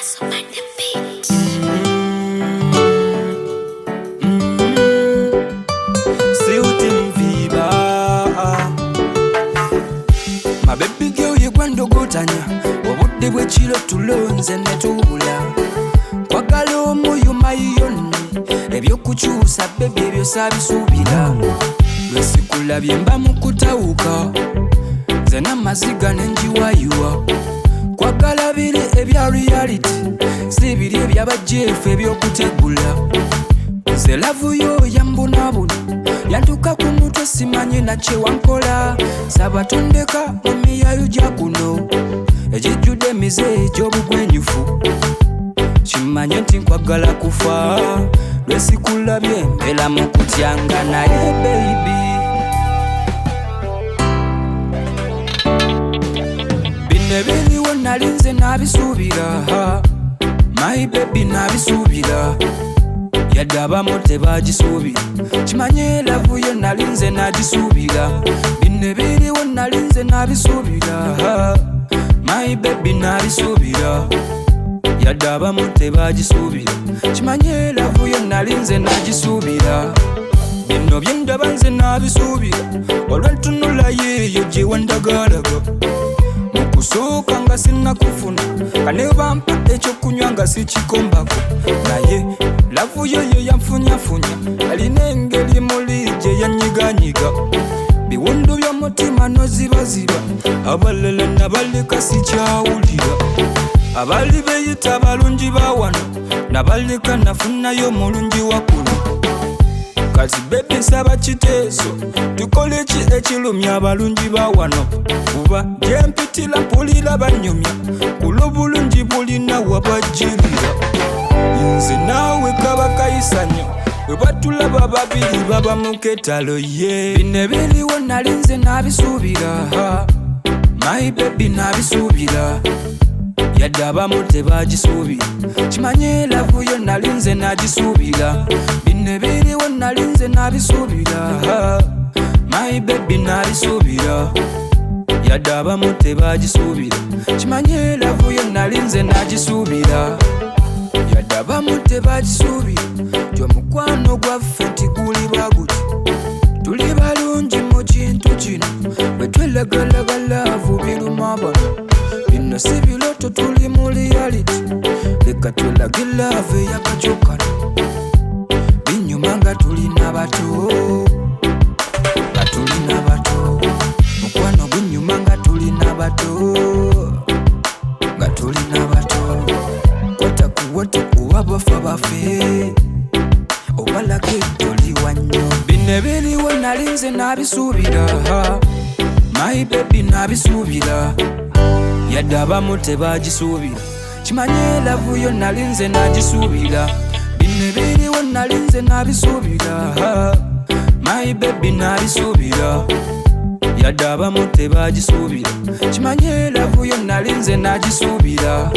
So on the beat. Siutim viva. My baby girl ye gwendo gotanya. Obudde bwe kiro tulonze ne tubula. Kwagala omwoyo mayonni. Ebyokukyusa bebe ebyo sabisuubira. Lwesikula mba mu kutawuka. Nze n'amaziga ne njiwayuwa. Kwagala biri ebya reality. Si biri eby'abajeefu ebyokutegula. Nze lavu yo yambunabuna. Yantuka ku mutwe simanyi na kye wankola. Sabatondeka mu miyayo gya kuno. Ejijjudde emize egy'obugwenyufu. Kimanye nti nkwagala kufa. Lwesikulabye mbeera mu kutyanga naye baby. Bino ebiriwo nalinze nabisuubira. My baby nabisuubira. Yadde abamu tebagisuubira. Kimanye lavu yo nalinze nagisuubira. Bino ebiriwo nalinze nabisuubira. My baby nabisuubira. Yadde abamu tebagisuubira. Kimanye lavu yo nalinze nagisuubira. Bino byendaba nze nabisuubira. Olwentunula yeeyo gye wandagalaga. Mukusooka nga sinnakufuna. Kane bampa ekyokunywa nga sikikombako. Naye lavu yo yanfunyafunya. Alina engeri muli gye yanyiganyiga. Biwundu by'omutima nozibaziba. Abalala nabaleka sikyawulira. Abali beeyita balungi bawano. Nabaleka nafunayo mulungi wakuno. Kati bebe nsaba kiteeso. Tukole ki ekirumya abalungi bawano. Kuba gyempitira mpulira banyumya. Kulo bulungi bulina wabajjirira. Nze naawe kaba kayisanyo. Bwe batulaba babiri baba mu ketalo ye. Bino ebiriwo nalinze nabisuubira. My baby nabisuubira. Yadde abamu tebagisuubira. Kimanye lavu yo nalinze nagisuubira. Bino ebiriwo nalinze nabisuubira. My baby nabisuubira. Yadde abamu tebagisuubira. Kimanye lavu yo nalinze nagisuubira. Yadde abamu tebagisuubira. Omukwano gwaffe ntiguli baguti. Tuli balungi mu kintu kino. Bwe twelagalaga laavu biruma bano. Bino si biloto tuli mu reality. Leka twelage laavu eyakacokano. Binyuma nga tulina bato. Nga tulina bato. Mukwano gunyuma nga tulina bato. Nga tulina bato. Kwata kuwata kuwa bafa bafe. Obalage toli wanyo. Bino ebiriwo nalinze nabisuubira. My baby nabisuubira. Yadde abamu tebagisuubira. Kimanye lavu yo nalinze nagisuubira. Bino ebiriwo nalinze nabisuubira. My baby nabisuubira. Yadde abamu tebagisuubira. Kimanye lavu yo nalinze nagisuubira.